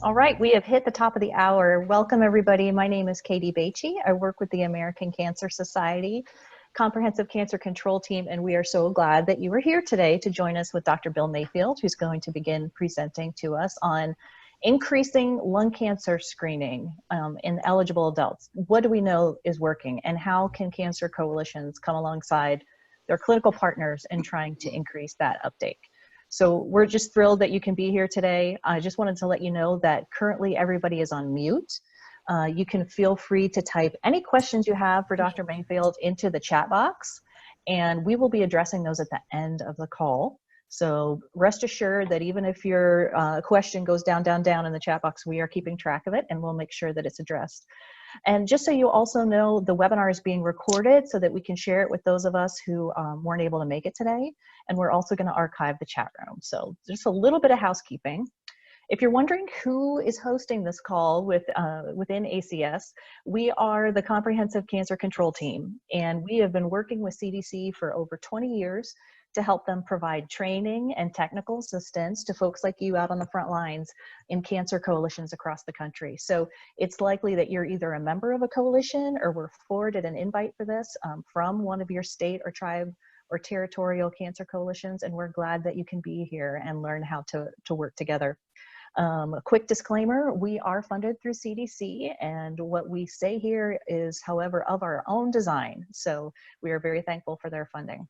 All right, we have hit the top of the hour. Welcome everybody. My name is Katie Baichy. I work with the American Cancer Society Comprehensive Cancer Control team, and we are so glad that you are here today to join us with Dr. Bill Mayfield, who's going to begin presenting to us on increasing lung cancer screening in eligible adults. What do we know is working, and how can cancer coalitions come alongside their clinical partners in trying to increase that uptake? So we're just thrilled that you can be here today. I just wanted to let you know that currently everybody is on mute. You can feel free to type any questions you have for Dr. Mayfield into the chat box, and we will be addressing those at the end of the call. So rest assured that even if your question goes down in the chat box, we are keeping track of it and we'll make sure that it's addressed. And just so you also know, the webinar is being recorded so that we can share it with those of us who weren't able to make it today. And we're also going to archive the chat room. So just a little bit of housekeeping. If you're wondering who is hosting this call within ACS, we are the Comprehensive Cancer Control team, and we have been working with CDC for over 20 years to help them provide training and technical assistance to folks like you out on the front lines in cancer coalitions across the country. So it's likely that you're either a member of a coalition or were forwarded an invite for this from one of your state or tribe or territorial cancer coalitions, and we're glad that you can be here and learn how to work together. A quick disclaimer, we are funded through CDC, and what we say here is, however, of our own design. So we are very thankful for their funding.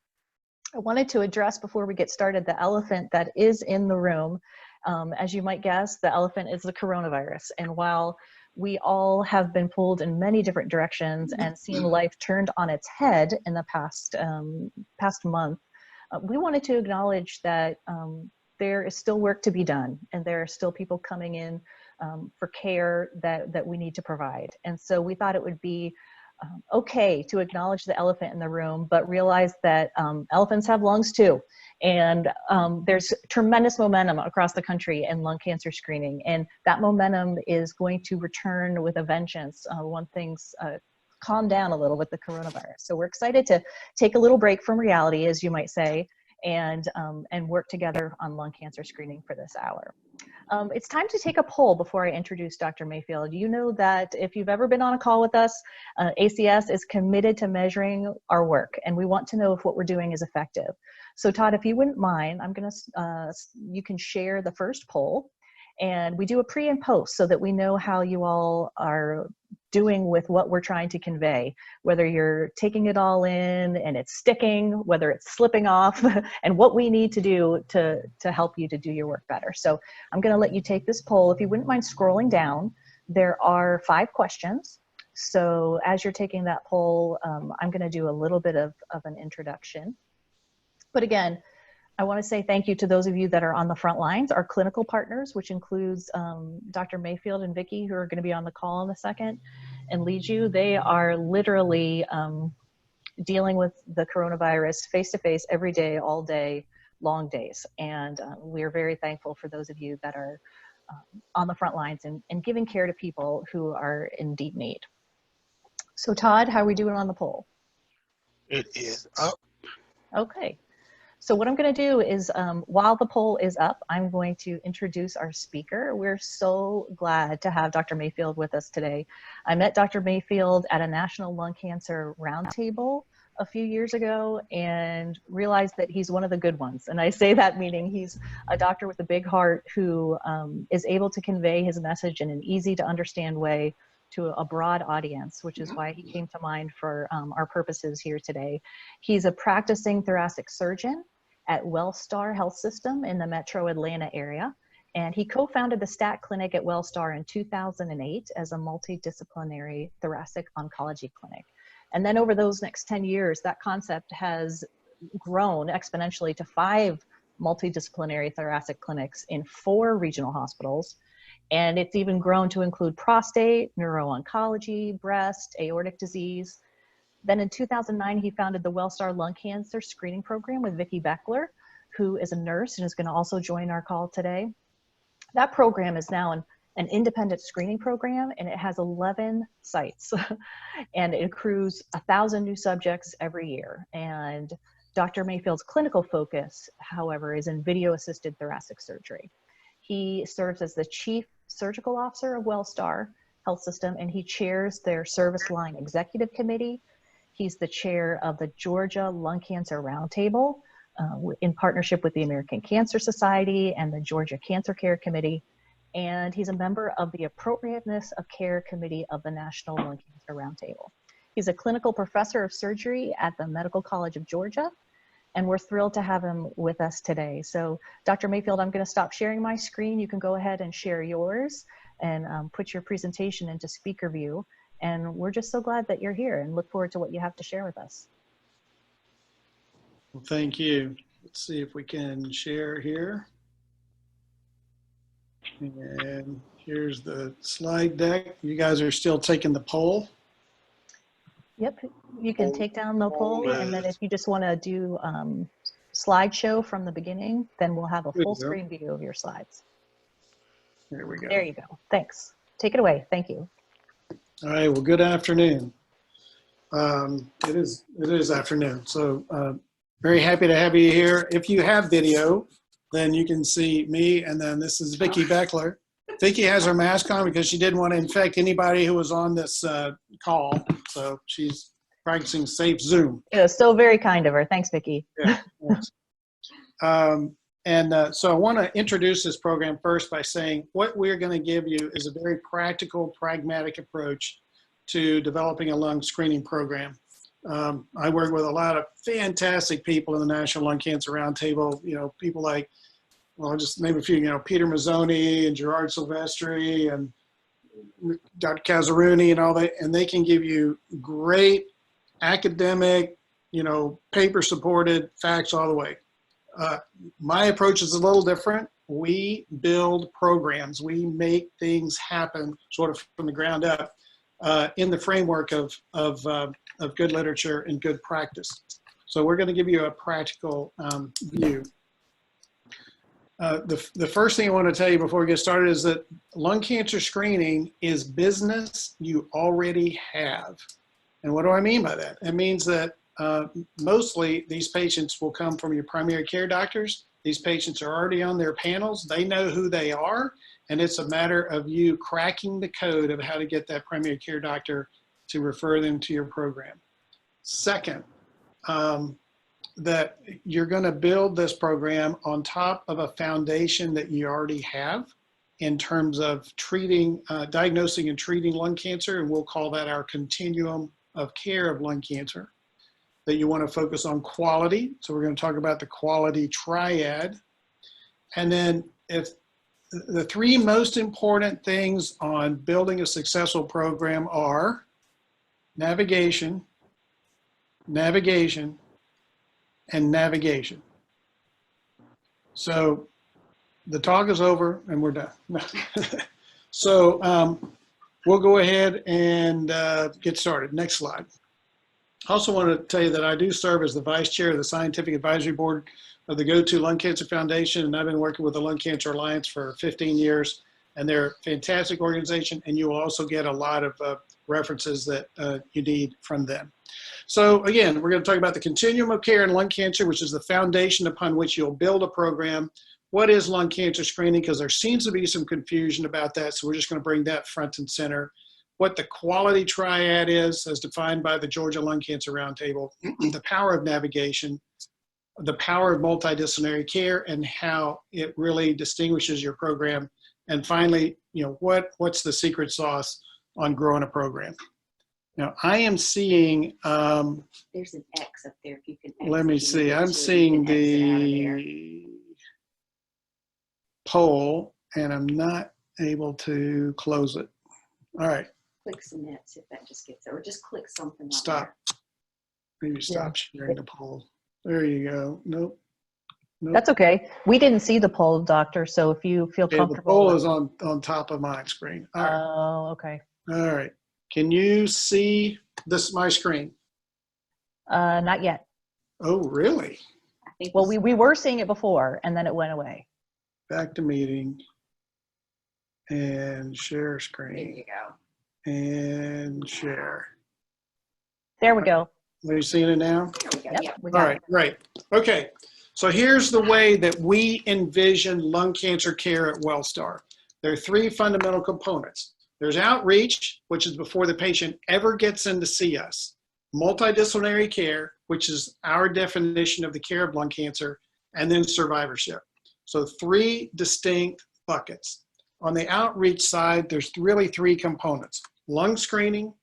I wanted to address, before we get started, the elephant that is in the room. As you might guess, the elephant is the coronavirus. And while we all have been pulled in many different directions and seen life turned on its head in the past month, we wanted to acknowledge that there is still work to be done, and there are still people coming in for care that we need to provide. And so we thought it would be okay to acknowledge the elephant in the room, but realize that elephants have lungs too. And there's tremendous momentum across the country in lung cancer screening, and that momentum is going to return with a vengeance when things calm down a little with the coronavirus. So we're excited to take a little break from reality, as you might say, and work together on lung cancer screening for this hour. It's time to take a poll before I introduce Dr. Mayfield. You know that if you've ever been on a call with us, ACS is committed to measuring our work, and we want to know if what we're doing is effective. So Todd, if you wouldn't mind, you can share the first poll, and we do a pre and post so that we know how you all are doing with what we're trying to convey, whether you're taking it all in and it's sticking, whether it's slipping off, and what we need to do to help you to do your work better. So I'm going to let you take this poll. If you wouldn't mind scrolling down, there are 5 questions. So as you're taking that poll, I'm going to do a little bit of an introduction. But again, I want to say thank you to those of you that are on the front lines, our clinical partners, which includes Dr. Mayfield and Vicki, who are going to be on the call in a second, and lead you. They are literally dealing with the coronavirus face-to-face every day, all day, long days. And we are very thankful for those of you that are on the front lines and giving care to people who are in deep need. So Todd, how are we doing on the poll? It is up. Okay. So what I'm going to do is, while the poll is up, I'm going to introduce our speaker. We're so glad to have Dr. Mayfield with us today. I met Dr. Mayfield at a National Lung Cancer Roundtable a few years ago and realized that he's one of the good ones. And I say that meaning he's a doctor with a big heart who is able to convey his message in an easy to understand way to a broad audience, which is why he came to mind for our purposes here today. He's a practicing thoracic surgeon at WellStar Health System in the Metro Atlanta area. And he co-founded the STAT clinic at WellStar in 2008 as a multidisciplinary thoracic oncology clinic. And then over those next 10 years, that concept has grown exponentially to 5 multidisciplinary thoracic clinics in 4 regional hospitals. And it's even grown to include prostate, neuro-oncology, breast, aortic disease. Then in 2009, he founded the WellStar Lung Cancer Screening Program with Vicki Beckler, who is a nurse and is going to also join our call today. That program is now an independent screening program, and it has 11 sites, and it accrues 1,000 new subjects every year. And Dr. Mayfield's clinical focus, however, is in video-assisted thoracic surgery. He serves as the Chief Surgical Officer of WellStar Health System, and he chairs their Service Line Executive Committee. He's the chair of the Georgia Lung Cancer Roundtable in partnership with the American Cancer Society and the Georgia Cancer Care Committee. And he's a member of the Appropriateness of Care Committee of the National Lung Cancer Roundtable. He's a clinical professor of surgery at the Medical College of Georgia, and we're thrilled to have him with us today. So Dr. Mayfield, I'm going to stop sharing my screen. You can go ahead and share yours and put your presentation into speaker view. And we're just so glad that you're here and look forward to what you have to share with us. Well, thank you. Let's see if we can share here. And here's the slide deck. You guys are still taking the poll. Yep, you can take down the poll, and then if you just want to do slideshow from the beginning, then we'll have a full screen view of your slides. There we go. There you go. Thanks. Take it away. Thank you. All right. Well, good afternoon. It is afternoon. So very happy to have you here. If you have video, then you can see me, and then this is Vicki Beckler. Vicki has her mask on because she didn't want to infect anybody who was on this call. So she's practicing safe Zoom. It was so very kind of her. Thanks, Vicki. Yeah. So I want to introduce this program first by saying what we're going to give you is a very practical, pragmatic approach to developing a lung screening program. I work with a lot of fantastic people in the National Lung Cancer Roundtable, you know, people like, well, I'll just name a few, you know, Peter Mazzoni and Gerard Silvestri and Dr. Cazzaruni and all that, and they can give you great academic, you know, paper-supported facts all the way. My approach is a little different. We build programs. We make things happen sort of from the ground up in the framework of good literature and good practice. So we're going to give you a practical view. The first thing I want to tell you before we get started is that lung cancer screening is business you already have. And what do I mean by that? It means that mostly these patients will come from your primary care doctors. These patients are already on their panels. They know who they are. And it's a matter of you cracking the code of how to get that primary care doctor to refer them to your program. Second, that you're going to build this program on top of a foundation that you already have in terms of treating, diagnosing and treating lung cancer, and we'll call that our continuum of care of lung cancer. That you want to focus on quality, so we're going to talk about the quality triad. And then if the three most important things on building a successful program are navigation, navigation, and navigation. So the talk is over and we're done. So we'll go ahead and get started. Next slide. I also want to tell you that I do serve as the vice chair of the Scientific Advisory Board of the Go-To Lung Cancer Foundation, and I've been working with the Lung Cancer Alliance for 15 years, and they're a fantastic organization, and you will also get a lot of references that you need from them. So again, we're going to talk about the continuum of care in lung cancer, which is the foundation upon which you'll build a program. What is lung cancer screening? Because there seems to be some confusion about that, so we're just going to bring that front and center. What the quality triad is, as defined by the Georgia Lung Cancer Roundtable, the power of navigation, the power of multidisciplinary care, and how it really distinguishes your program. And finally, you know, what's the secret sauce on growing a program? Now, I am seeing, there's an X up there if you can. Let me see, I'm seeing the poll, and I'm not able to close it. All right. Click submit, see if that just gets there, or just click something. Stop. Maybe stop sharing the poll. There you go. Nope. That's okay. We didn't see the poll, doctor, so if you feel comfortable. The poll is on top of my screen. All right. Oh, okay. All right. Can you see my screen? Not yet. Oh, really? I think Well, we were seeing it before, and then it went away. Back to meeting and share there screen you go. and share. There we go. Are you seeing it now? There we go. Yep, Yeah. we All got right, it. great. Okay, so here's the way that we envision lung cancer care at WellStar. there are three fundamental components. There's outreach, which is before the patient ever gets in to see us. Multidisciplinary care, which is our definition of the care of lung cancer, and then survivorship. So three distinct buckets. On the outreach side, there's really three components: lung screening,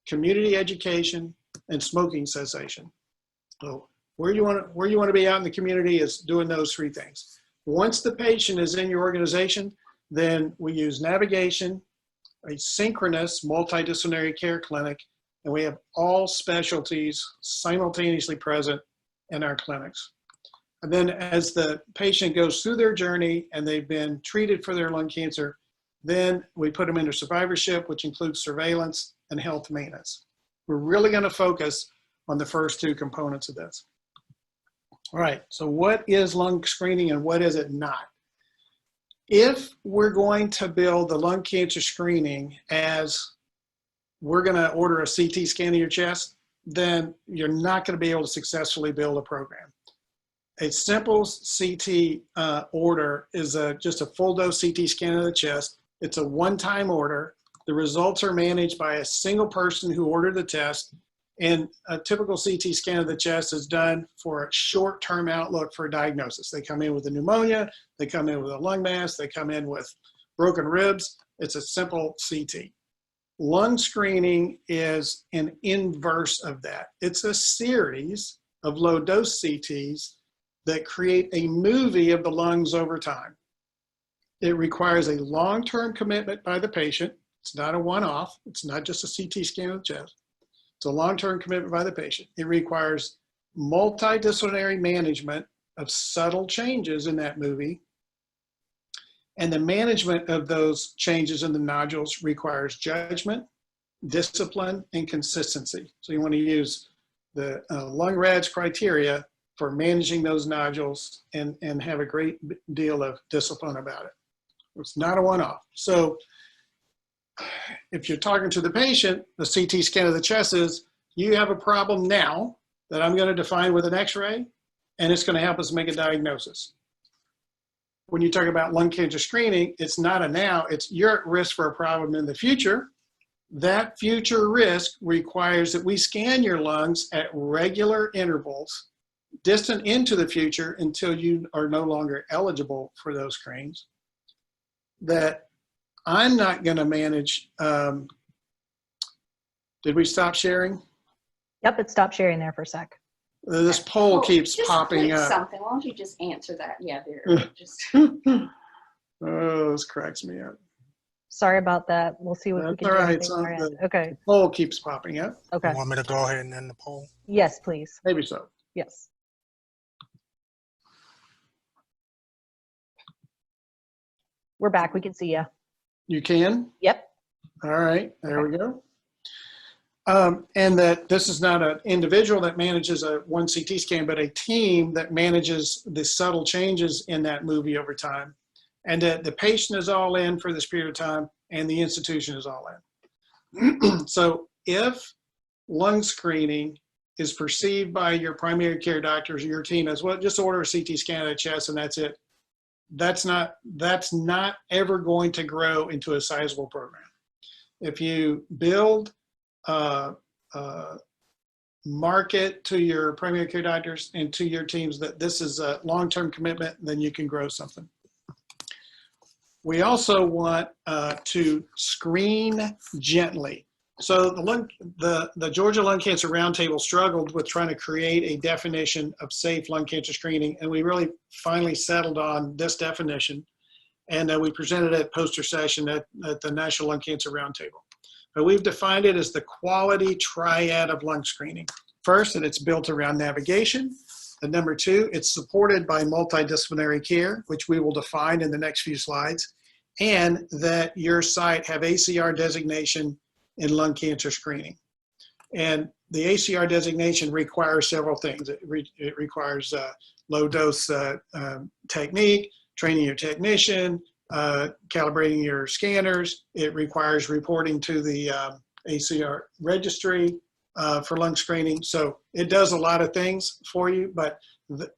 community education, and smoking cessation. So where you want to be out in the community is doing those three things. Once the patient is in your organization, then we use navigation, a synchronous multidisciplinary care clinic, and we have all specialties simultaneously present in our clinics. And then as the patient goes through their journey and they've been treated for their lung cancer, then we put them into survivorship, which includes surveillance and health maintenance. We're really going to focus on the first two components of this. All right, so what is lung screening and what is it not? If we're going to build the lung cancer screening as we're going to order a CT scan of your chest, then you're not going to be able to successfully build a program. A simple CT order is just a full dose CT scan of the chest. It's a one-time order. The results are managed by a single person who ordered the test, and a typical CT scan of the chest is done for a short-term outlook for a diagnosis. They come in with a pneumonia, they come in with a lung mass, they come in with broken ribs. It's a simple CT. Lung screening is an inverse of that. It's a series of low-dose CTs that create a movie of the lungs over time. It requires a long-term commitment by the patient. It's not a one-off. It's not just a CT scan of the chest. It's a long-term commitment by the patient. It requires multidisciplinary management of subtle changes in that movie. And the management of those changes in the nodules requires judgment, discipline, and consistency. So you want to use the Lung-RADS criteria for managing those nodules and have a great deal of discipline about it. It's not a one-off. So if you're talking to the patient, the CT scan of the chest is, you have a problem now that I'm going to define with an x-ray, and it's going to help us make a diagnosis. When you talk about lung cancer screening, it's not a now, it's you're at risk for a problem in the future. That future risk requires that we scan your lungs at regular intervals, distant into the future until you are no longer eligible for those screens. That I'm not going to manage. Did we stop sharing? Yep, it stopped sharing there for a sec. This poll keeps just popping click up. something. Why don't you just answer that? Yeah, there. Just. Oh, this cracks me up. Sorry about that. We'll see what we That's can all do. right. anything on our end. Okay. The poll keeps popping up. Okay. You want me to go ahead and end the poll? Yes, please. Maybe so. Yes. We're back. We can see you. You can? Yep. All right. There Okay. we go. And that this is not an individual that manages a one CT scan, but a team that manages the subtle changes in that movie over time. And that the patient is all in for this period of time and the institution is all in. So if lung screening is perceived by your primary care doctors or your team as, well, just order a CT scan of the chest and that's it, that's not ever going to grow into a sizable program. If you build market to your primary care doctors and to your teams that this is a long-term commitment, then you can grow something. We also want to screen gently. So the Georgia Lung Cancer Roundtable struggled with trying to create a definition of safe lung cancer screening, and we really finally settled on this definition, and we presented it at poster session at the National Lung Cancer Roundtable. But we've defined it as the quality triad of lung screening. First, that it's built around navigation. And number two, it's supported by multidisciplinary care, which we will define in the next few slides, and that your site have ACR designation in lung cancer screening. And the ACR designation requires several things. It requires low dose technique, training your technician, calibrating your scanners. It requires reporting to the ACR registry for lung screening. So it does a lot of things for you, but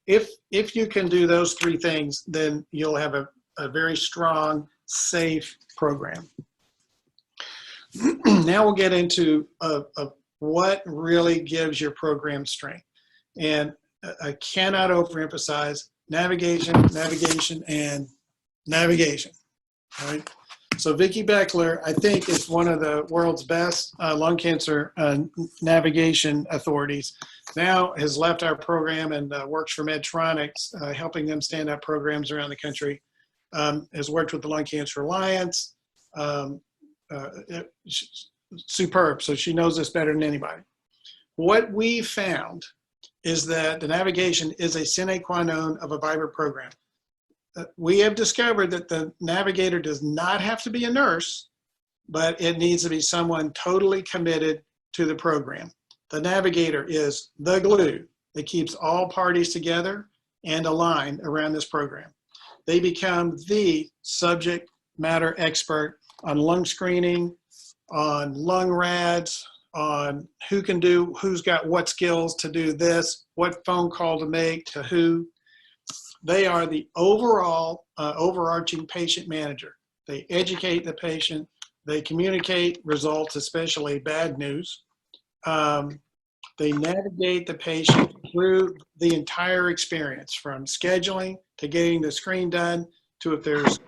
if you can do those three things, then you'll have a a very strong, safe program. Now we'll get into what really gives your program strength. And I cannot overemphasize navigation, navigation, and navigation. All right. So Vicki Beckler, I think, is one of the world's best lung cancer navigation authorities. Now has left our program and works for Medtronics, helping them stand up programs around the country. Has worked with the Lung Cancer Alliance. Superb. So she knows this better than anybody. What we found is that the navigation is a sine qua non of a vibrant program. We have discovered that the navigator does not have to be a nurse, but it needs to be someone totally committed to the program. The navigator is the glue that keeps all parties together and aligned around this program. They become the subject matter expert on lung screening, on lung rads, on who can do, who's got what skills to do this, what phone call to make to who. They are the overall overarching patient manager. They educate the patient. They communicate results, especially bad news. They navigate the patient through the entire experience, from scheduling to getting the screen done to if there's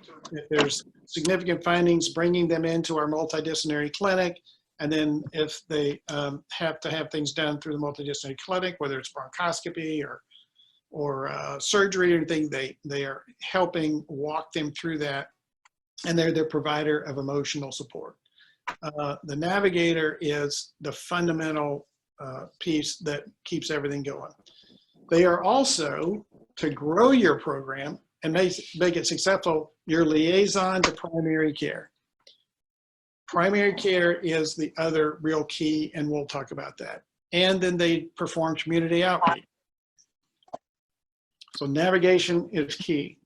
significant findings, bringing them into our multidisciplinary clinic. And then if they have to have things done through the multidisciplinary clinic, whether it's bronchoscopy or surgery or anything, they are helping walk them through that. And they're the provider of emotional support. The navigator is the fundamental piece that keeps everything going. They are also, to grow your program and make it successful, your liaison to primary care. Primary care is the other real key, and we'll talk about that. And then they perform community outreach. So navigation is key.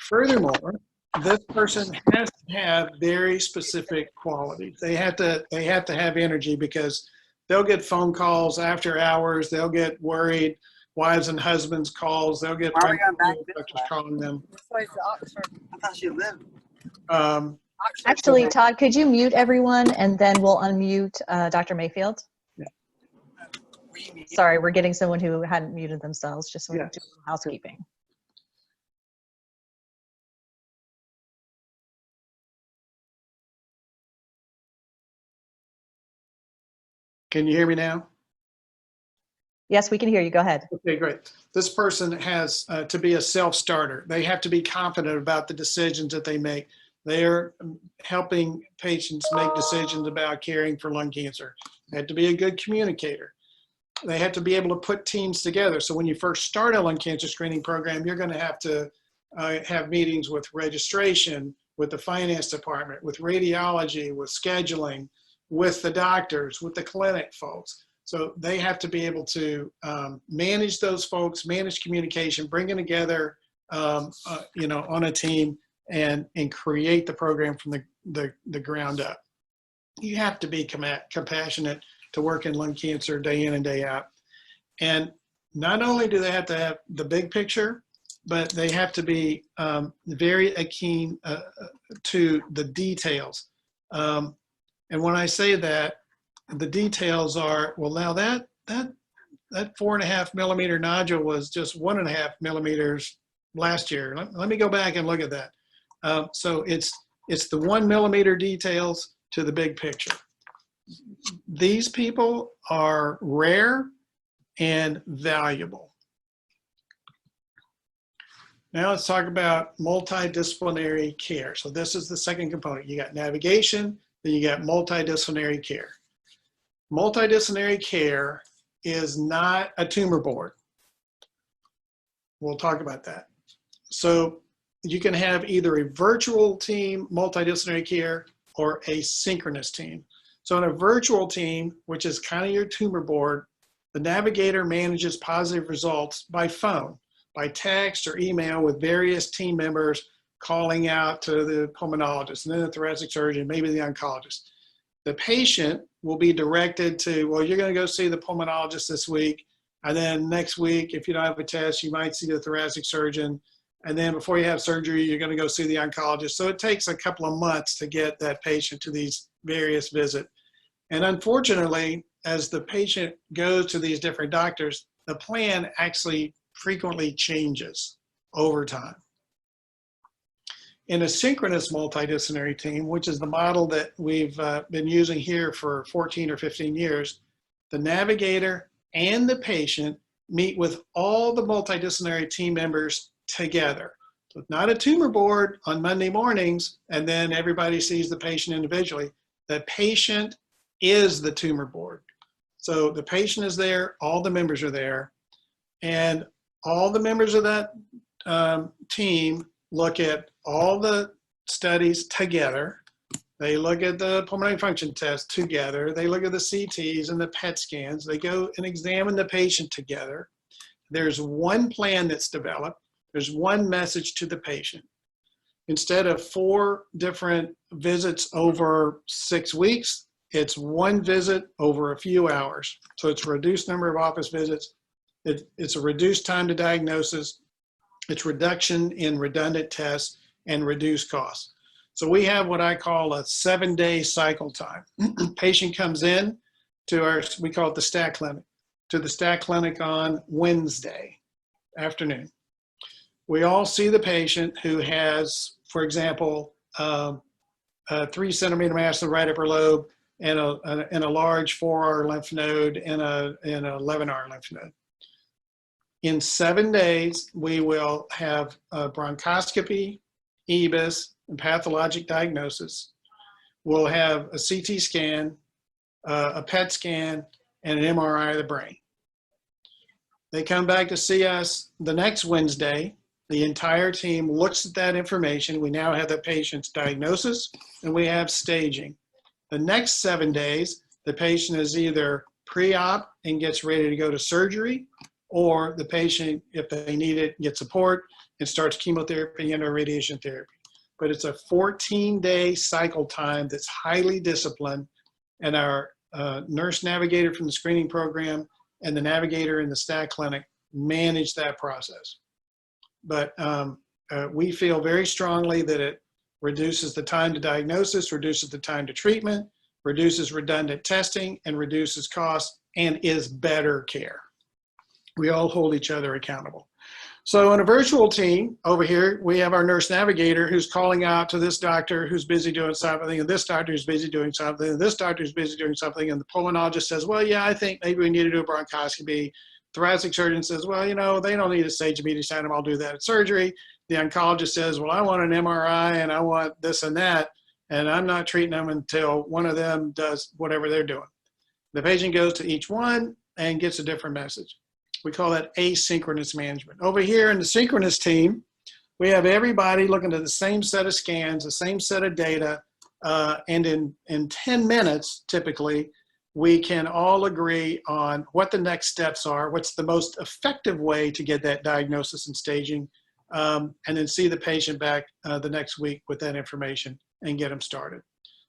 Furthermore, this person has to have very specific qualities. They have to have energy, because they'll get phone calls after hours. They'll get worried wives and husbands calls. They'll get doctors calling them. This way to Oxford. I thought you lived. Actually, Todd, could you mute everyone, and then we'll unmute Dr. Mayfield? Yeah. Sorry, we're getting someone who hadn't muted themselves, just Yes. do housekeeping. Can you hear me now? Yes, we can hear you. Go ahead. Okay, great. This person has to be a self-starter. They have to be confident about the decisions that they make. They are helping patients make decisions about caring for lung cancer. They have to be a good communicator. They have to be able to put teams together. So when you first start a lung cancer screening program, you're going to have meetings with registration, with the finance department, with radiology, with scheduling, with the doctors, with the clinic folks. So they have to be able to manage those folks, manage communication, bring them together, on a team, and create the program from the ground up. You have to be compassionate to work in lung cancer day in and day out. And not only do they have to have the big picture, but they have to be very keen to the details. And when I say that, the details are, well, now that 4.5 millimeter nodule was just 1.5 millimeters last year. Let me go back and look at that. So it's the 1 millimeter details to the big picture. These people are rare and valuable. Now let's talk about multidisciplinary care. So this is the second component. You got navigation, then you got multidisciplinary care. Multidisciplinary care is not a tumor board. We'll talk about that. So you can have either a virtual team, multidisciplinary care, or a synchronous team. So in a virtual team, which is kind of your tumor board, the navigator manages positive results by phone, by text or email, with various team members calling out to the pulmonologist, and then the thoracic surgeon, maybe the oncologist. The patient will be directed to, well, you're going to go see the pulmonologist this week, and then next week, if you don't have a test, you might see the thoracic surgeon, And then before you have surgery, you're going to go see the oncologist. So it takes a couple of months to get that patient to these various visits. And unfortunately, as the patient goes to these different doctors, the plan actually frequently changes over time. In a synchronous multidisciplinary team, which is the model that we've been using here for 14 or 15 years, the navigator and the patient meet with all the multidisciplinary team members together. So it's not a tumor board on Monday mornings and then everybody sees the patient individually. The patient is the tumor board. So the patient is there, all the members are there, and all the members of that team look at all the studies together. They look at the pulmonary function test together. They look at the CTs and the PET scans. They go and examine the patient together. There's one plan that's developed. There's one message to the patient. Instead of 4 different visits over 6 weeks, it's one visit over a few hours. So it's a reduced number of office visits. It's a reduced time to diagnosis. It's reduction in redundant tests and reduced costs. So we have what I call a 7-day cycle time. Patient comes in to our, we call it the STAC clinic, to the STAC clinic on Wednesday afternoon. We all see the patient who has, for example, a 3-centimeter mass in the right upper lobe and a large 4R lymph node and an 11R lymph node. In 7 days, we will have a bronchoscopy, EBUS, and pathologic diagnosis. We'll have a CT scan, a PET scan, and an MRI of the brain. They come back to see us the next Wednesday. The entire team looks at that information. We now have the patient's diagnosis and we have staging. The next 7 days, the patient is either pre-op and gets ready to go to surgery, or the patient, if they need it, gets support and starts chemotherapy and or radiation therapy. But it's a 14-day cycle time that's highly disciplined, and our nurse navigator from the screening program and the navigator in the STAC clinic manage that process. But we feel very strongly that it reduces the time to diagnosis, reduces the time to treatment, reduces redundant testing, and reduces costs, and is better care. We all hold each other accountable. So in a virtual team over here, we have our nurse navigator who's calling out to this doctor who's busy doing something, and this doctor who's busy doing something, and this doctor who's busy doing something, and the pulmonologist says, well, yeah, I think maybe we need to do a bronchoscopy. Thoracic surgeon says, well, you know, they don't need a sage mediastinum, I'll do that at surgery. The oncologist says, well, I want an MRI and I want this and that, and I'm not treating them until one of them does whatever they're doing. The patient goes to each one and gets a different message. We call that asynchronous management. Over here in the synchronous team, we have everybody looking at the same set of scans, the same set of data, and in 10 minutes, typically, we can all agree on what the next steps are, what's the most effective way to get that diagnosis and staging, and then see the patient back the next week with that information and get them started.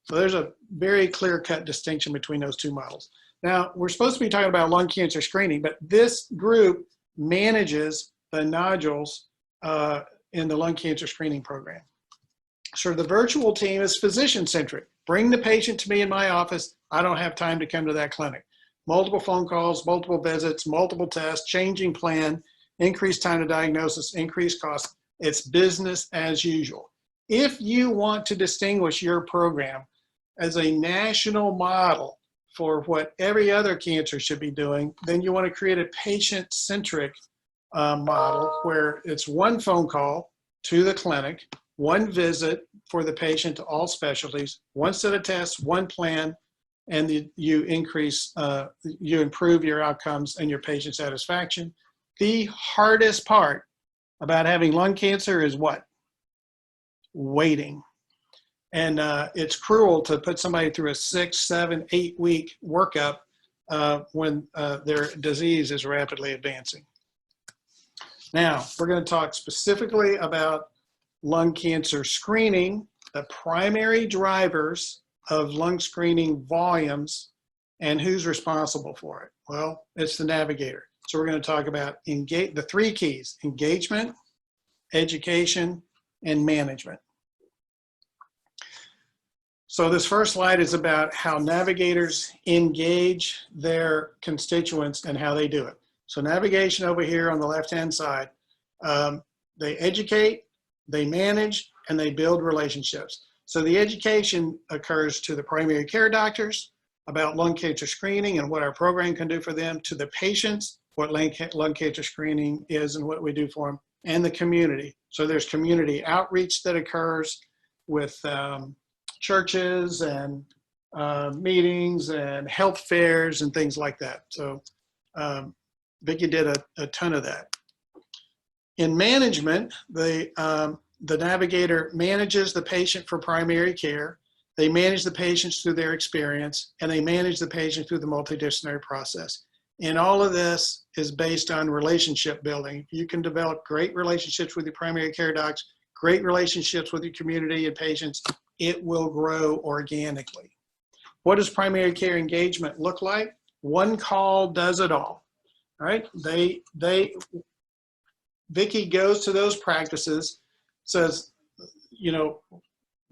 So there's a very clear-cut distinction between those two models. Now, we're supposed to be talking about lung cancer screening, but this group manages the nodules in the lung cancer screening program. So the virtual team is physician-centric. Bring the patient to me in my office. I don't have time to come to that clinic. Multiple phone calls, multiple visits, multiple tests, changing plan, increased time to diagnosis, increased cost. It's business as usual. If you want to distinguish your program as a national model for what every other cancer should be doing, then you want to create a patient-centric model where it's one phone call to the clinic, one visit for the patient to all specialties, one set of tests, one plan, and you improve your outcomes and your patient satisfaction. The hardest part about having lung cancer is what? Waiting. And it's cruel to put somebody through a 6, 7, 8 week workup when their disease is rapidly advancing. Now, we're going to talk specifically about lung cancer screening, the primary drivers of lung screening volumes, and who's responsible for it. Well, it's the navigator. So we're going to talk about the 3 keys: engagement, education, and management. So this first slide is about how navigators engage their constituents and how they do it. So navigation over here on the left-hand side, they educate, they manage, and they build relationships. So the education occurs to the primary care doctors about lung cancer screening and what our program can do for them, to the patients, what lung cancer screening is and what we do for them, and the community. So there's community outreach that occurs with churches and meetings and health fairs and things like that. So Vicki did a ton of that. In management, the navigator manages the patient for primary care. They manage the patients through their experience, and they manage the patient through the multidisciplinary process. And all of this is based on relationship building. You can develop great relationships with your primary care docs, great relationships with your community and patients. It will grow organically. What does primary care engagement look like? One call does it all. All right, Vicki goes to those practices, says, you know,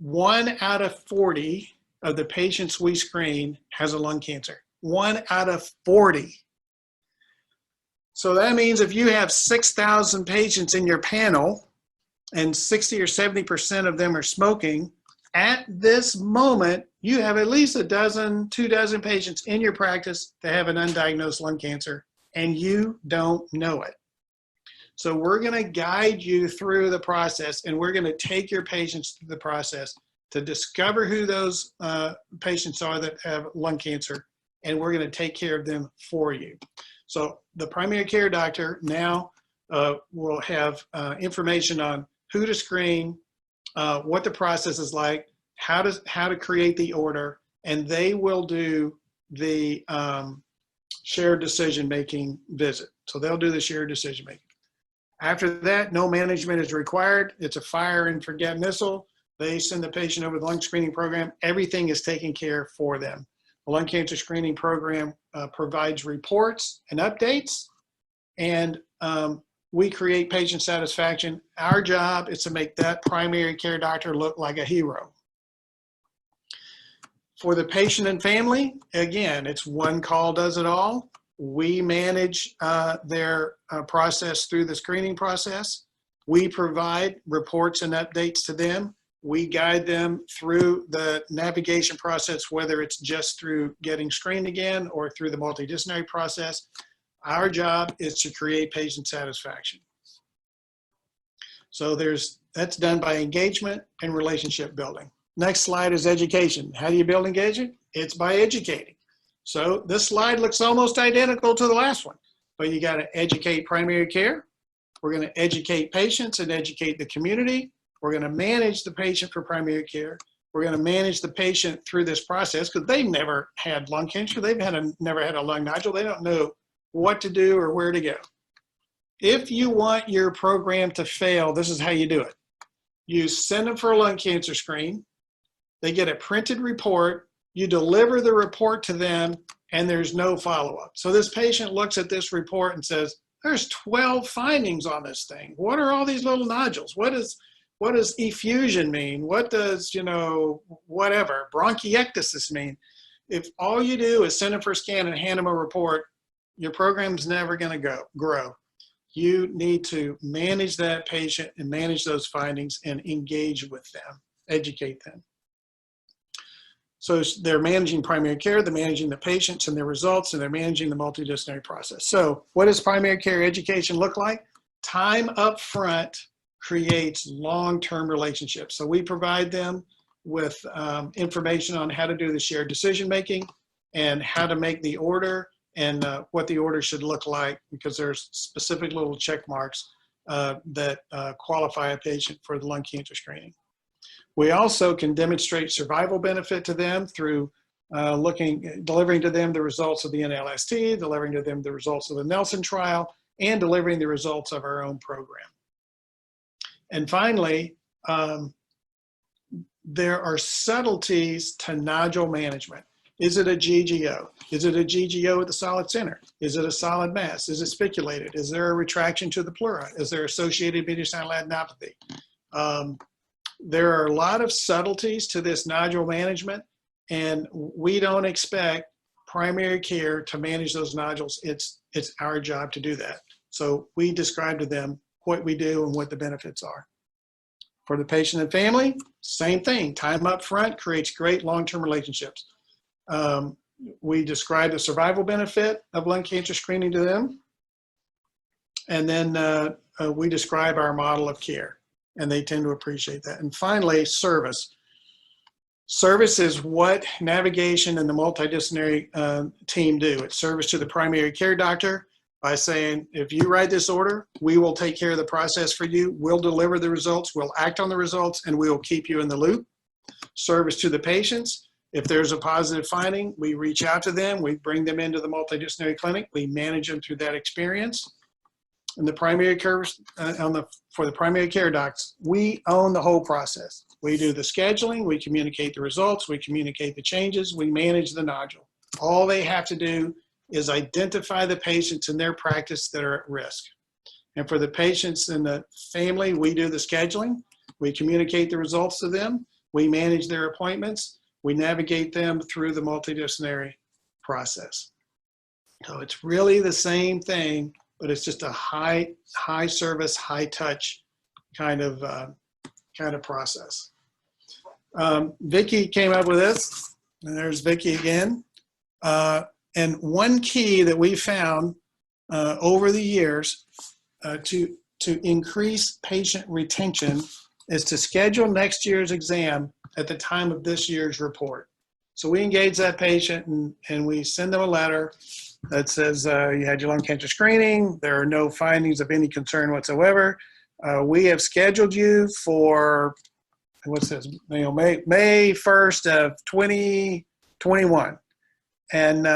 1 out of 40 of the patients we screen has a lung cancer. 1 out of 40. So that means if you have 6,000 patients in your panel and 60 or 70% of them are smoking, at this moment, you have at least a dozen, 2 dozen patients in your practice that have an undiagnosed lung cancer, and you don't know it. So we're going to guide you through the process, and we're going to take your patients through the process to discover who those patients are that have lung cancer, and we're going to take care of them for you. So the primary care doctor now will have information on who to screen, what the process is like, how to create the order, and they will do the shared decision-making visit. So they'll do the shared decision-making. After that, no management is required. It's a fire and forget missile. They send the patient over the lung screening program. Everything is taken care for them. The lung cancer screening program provides reports and updates, and we create patient satisfaction. Our job is to make that primary care doctor look like a hero. For the patient and family, again, it's one call does it all. We manage their process through the screening process. We provide reports and updates to them. We guide them through the navigation process, whether it's just through getting screened again or through the multidisciplinary process. Our job is to create patient satisfaction. So that's done by engagement and relationship building. Next slide is education. How do you build engagement? It's by educating. So this slide looks almost identical to the last one, but you got to educate primary care. We're going to educate patients and educate the community. We're going to manage the patient for primary care. We're going to manage the patient through this process because they've never had lung cancer. They've never had a lung nodule. They don't know what to do or where to go. If you want your program to fail, this is how you do it. You send them for a lung cancer screen. They get a printed report. You deliver the report to them, and there's no follow-up. So this patient looks at this report and says, there's 12 findings on this thing. What are all these little nodules? What does effusion mean? What does, whatever, bronchiectasis mean? If all you do is send them for a scan and hand them a report, your program's never going to grow. You need to manage that patient and manage those findings and engage with them, educate them. So they're managing primary care, they're managing the patients and their results, and they're managing the multidisciplinary process. So what does primary care education look like? Time up front creates long-term relationships. So we provide them with information on how to do the shared decision-making and how to make the order and what the order should look like, because there's specific little check marks that qualify a patient for the lung cancer screening. We also can demonstrate survival benefit to them through delivering to them the results of the NLST, delivering to them the results of the Nelson trial, and delivering the results of our own program. And finally, there are subtleties to nodule management. Is it a GGO? Is it a GGO at the solid center? Is it a solid mass? Is it spiculated? Is there a retraction to the pleura? Is there associated mediastinal adenopathy? There are a lot of subtleties to this nodule management, and we don't expect primary care to manage those nodules. It's our job to do that. So we describe to them what we do and what the benefits are. For the patient and family, same thing. Time up front creates great long-term relationships. We describe the survival benefit of lung cancer screening to them. And then we describe our model of care, and they tend to appreciate that. And finally, service. Service is what navigation and the multidisciplinary team do. It's service to the primary care doctor by saying, if you write this order, we will take care of the process for you. We'll deliver the results, we'll act on the results, and we will keep you in the loop. Service to the patients. If there's a positive finding, we reach out to them, we bring them into the multidisciplinary clinic, we manage them through that experience. And the primary care, for the primary care docs, we own the whole process. We do the scheduling, we communicate the results, we communicate the changes, we manage the nodule. All they have to do is identify the patients in their practice that are at risk. And for the patients in the family, we do the scheduling, we communicate the results to them, we manage their appointments, we navigate them through the multidisciplinary process. So it's really the same thing, but it's just a high service, high touch kind of process. Vicki came up with this, and there's Vicki again. And one key that we found over the years to increase patient retention is to schedule next year's exam at the time of this year's report. So we engage that patient and we send them a letter that says, you had your lung cancer screening, there are no findings of any concern whatsoever. We have scheduled you for, what's this, May 1st of 2021. And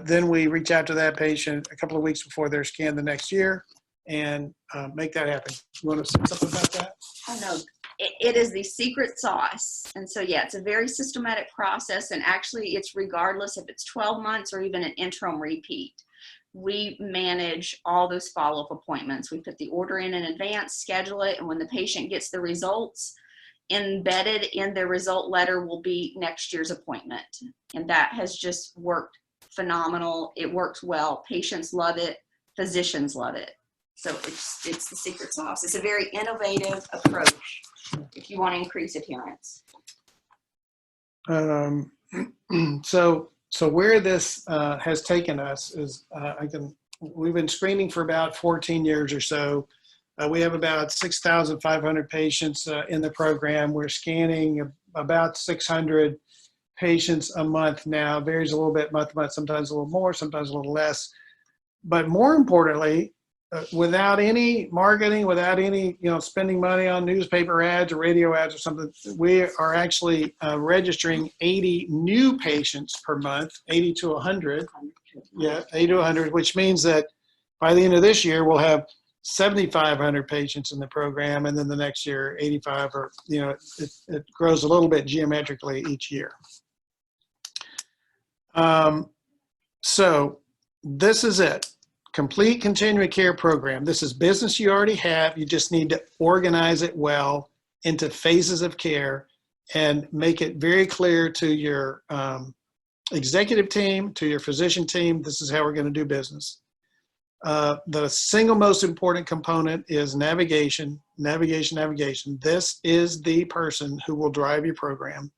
then we reach out to that patient a couple of weeks before their scan the next year and make that happen. You want to say something about that? Oh, no. It is the secret sauce. And so, yeah, it's a very systematic process. And actually, it's regardless if it's 12 months or even an interim repeat. We manage all those follow-up appointments. We put the order in advance, schedule it, and when the patient gets the results, embedded in the result letter will be next year's appointment. And that has just worked phenomenal. It works well. Patients love it. Physicians love it. So it's the secret sauce. It's a very innovative approach if you want to increase adherence. So where this has taken us is we've been screening for about 14 years or so. We have about 6,500 patients in the program. We're scanning about 600 patients a month now. Varies a little bit month to month, sometimes a little more, sometimes a little less. But more importantly, without any marketing, without any spending money on newspaper ads or radio ads or something, we are actually registering 80 new patients per month, 80 to 100. Yeah, 80 to 100, which means that by the end of this year, we'll have 7,500 patients in the program, and then the next year, 85, or it grows a little bit geometrically each year. So this is it. Complete continuing care program. This is business you already have. You just need to organize it well into phases of care and make it very clear to your executive team, to your physician team, this is how we're going to do business. The single most important component is navigation, navigation, navigation. This is the person who will drive your program.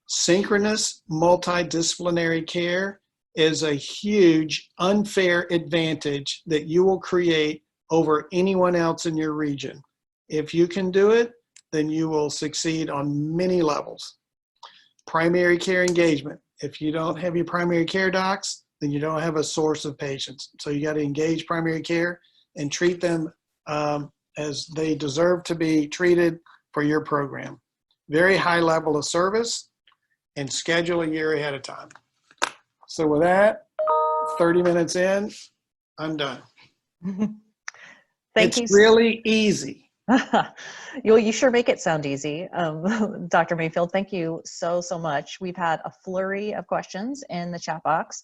Synchronous multidisciplinary care is a huge unfair advantage that you will create over anyone else in your region. If you can do it, then you will succeed on many levels. Primary care engagement. If you don't have your primary care docs, then you don't have a source of patients. So you got to engage primary care and treat them as they deserve to be treated for your program. Very high level of service, and schedule a year ahead of time. So with that, 30 minutes in, I'm done. Thank you. It's really easy. You sure make it sound easy. Dr. Mayfield, thank you so much. We've had a flurry of questions in the chat box,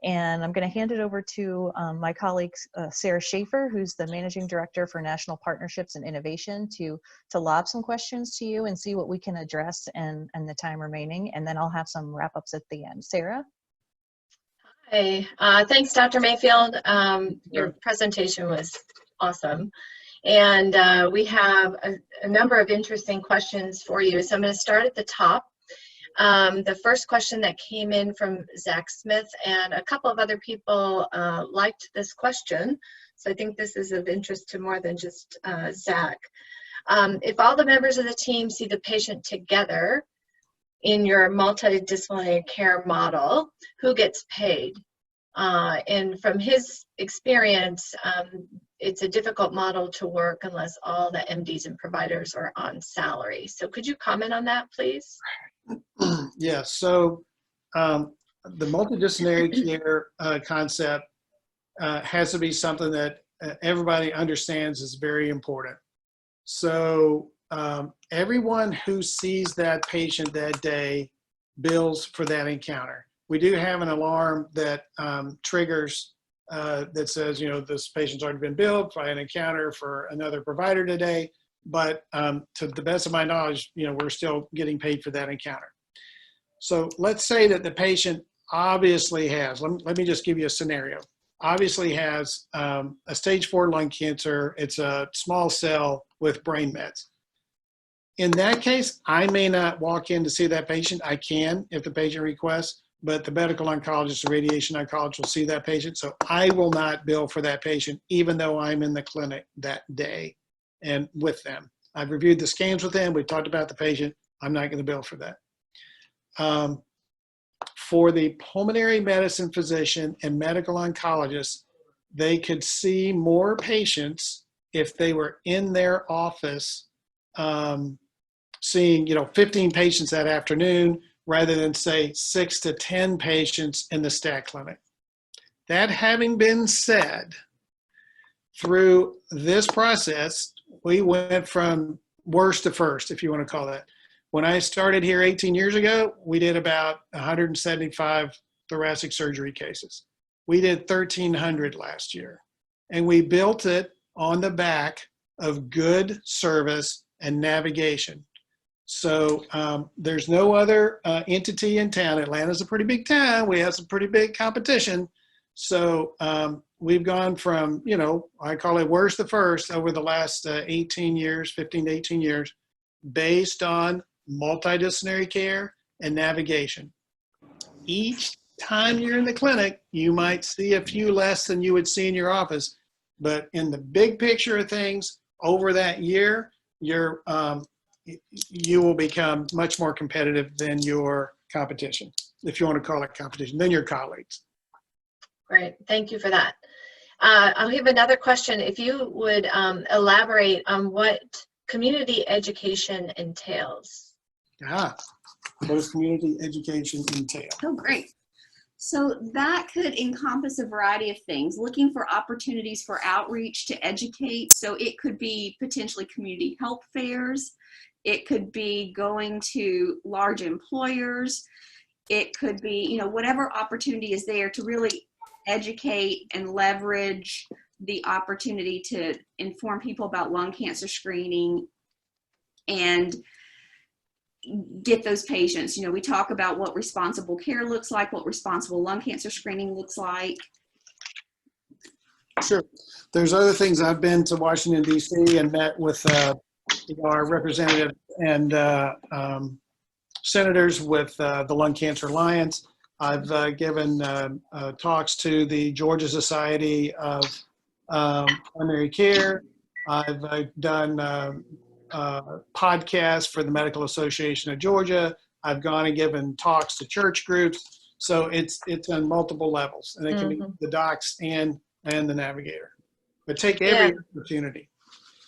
and I'm going to hand it over to my colleague, Sarah Schaefer, who's the Managing Director for National Partnerships and Innovation, to lob some questions to you and see what we can address in the time remaining, and then I'll have some wrap-ups at the end. Sarah? Hey, thanks, Dr. Mayfield. Your presentation was awesome. And we have a number of interesting questions for you. So I'm going to start at the top. The first question that came in from Zach Smith, and a couple of other people liked this question. So I think this is of interest to more than just Zach. If all the members of the team see the patient together in your multidisciplinary care model, who gets paid? And from his experience, it's a difficult model to work unless all the MDs and providers are on salary. So could you comment on that, please? Yeah, so the multidisciplinary care concept has to be something that everybody understands is very important. So everyone who sees that patient that day bills for that encounter. We do have an alarm that triggers that says, you know, this patient's already been billed for an encounter for another provider today, but to the best of my knowledge, you know, we're still getting paid for that encounter. So let's say that the patient obviously has, let me just give you a scenario, obviously has a stage 4 lung cancer. It's a small cell with brain mets. In that case, I may not walk in to see that patient. I can if the patient requests, but the medical oncologist or radiation oncologist will see that patient. So I will not bill for that patient, even though I'm in the clinic that day and with them. I've reviewed the scans with them. We talked about the patient. I'm not going to bill for that. For the pulmonary medicine physician and medical oncologist, they could see more patients if they were in their office seeing, you know, 15 patients that afternoon, rather than say 6 to 10 patients in the stat clinic. That having been said, through this process, we went from worst to first, if you want to call that. When I started here 18 years ago, we did about 175 thoracic surgery cases. We did 1,300 last year. And we built it on the back of good service and navigation. So there's no other entity in town. Atlanta's a pretty big town. We have some pretty big competition. So we've gone from, you know, I call it worst to first over the last 18 years, 15 to 18 years, based on multidisciplinary care and navigation. Each time you're in the clinic, you might see a few less than you would see in your office. But in the big picture of things, over that year, you will become much more competitive than your competition, if you want to call it competition, than your colleagues. Great, thank you for that. I'll have another question. If you would elaborate on what community education entails. What does community education entail? Oh, great. So that could encompass a variety of things, looking for opportunities for outreach to educate. So it could be potentially community health fairs. It could be going to large employers. It could be, you know, whatever opportunity is there to really educate and leverage the opportunity to inform people about lung cancer screening and get those patients. You know, we talk about what responsible care looks like, what responsible lung cancer screening looks like. Sure. There's other things. I've been to Washington, D.C. and met with our representatives and senators with the Lung Cancer Alliance. I've given talks to the Georgia Society of Primary Care. I've done podcasts for the Medical Association of Georgia. I've gone and given talks to church groups. So it's on multiple levels, and it can be the docs and the navigator. But take every opportunity.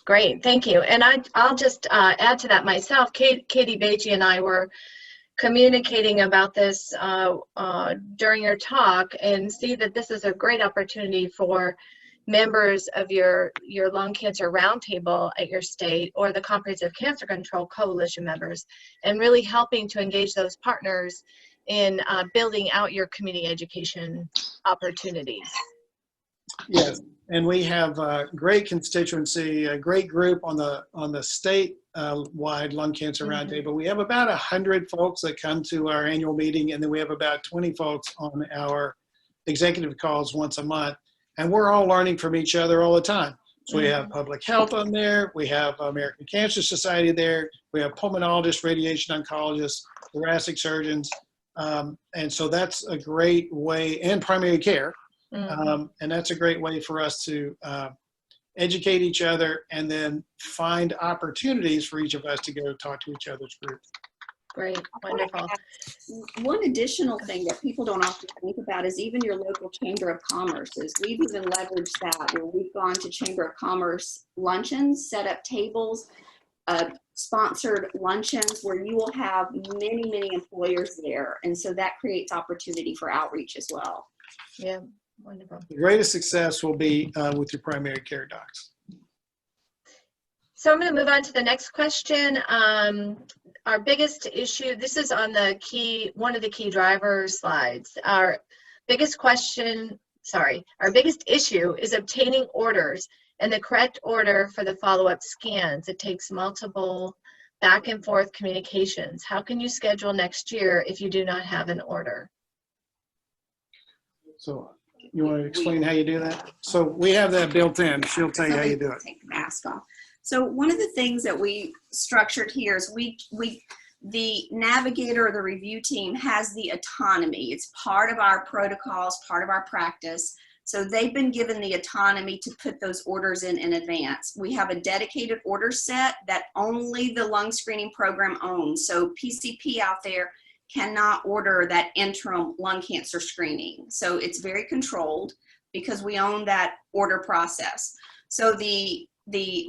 Great, thank you. And I'll just add to that myself. Katie Beatty and I were communicating about this during your talk, and see that this is a great opportunity for members of your lung cancer roundtable at your state or the Comprehensive Cancer Control Coalition members, and really helping to engage those partners in building out your community education opportunities. Yes, and we have a great constituency, a great group on the state wide lung cancer roundtable. We have about 100 folks that come to our annual meeting, and then we have about 20 folks on our executive calls once a month, and we're all learning from each other all the time. So we have public health on there, we have American Cancer Society there, we have pulmonologists, radiation oncologists, thoracic surgeons, and so that's a great way, and primary care. And that's a great way for us to educate each other and then find opportunities for each of us to go talk to each other's groups. Great, wonderful. One additional thing that people don't often think about is even your local Chamber of Commerce. We've even leveraged that, where we've gone to Chamber of Commerce luncheons, set up tables, sponsored luncheons where you will have many, many employers there. And so that creates opportunity for outreach as well. Yeah. Wonderful. The greatest success will be with your primary care docs. So I'm going to move on to the next question. Our biggest issue, this is on the one of the key driver slides. Our biggest issue is obtaining orders and the correct order for the follow-up scans. It takes multiple back and forth communications. How can you schedule next year if you do not have an order? So you want to explain how you do that? So we have that built in. She'll tell you how you do it. Take the mask off. So one of the things that we structured here is the navigator or the review team has the autonomy. It's part of our protocols, part of our practice. So they've been given the autonomy to put those orders in advance. We have a dedicated order set that only the lung screening program owns. So PCP out there cannot order that interim lung cancer screening. So it's very controlled because we own that order process. So the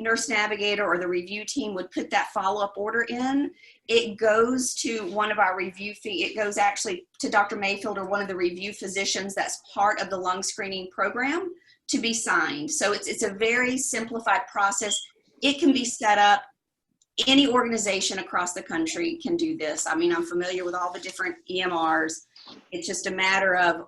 nurse navigator or the review team would put that follow-up order in. It goes to one of our it goes actually to Dr. Mayfield or one of the review physicians that's part of the lung screening program to be signed. So it's a very simplified process. It can be set up. Any organization across the country can do this. I mean, I'm familiar with all the different EMRs. It's just a matter of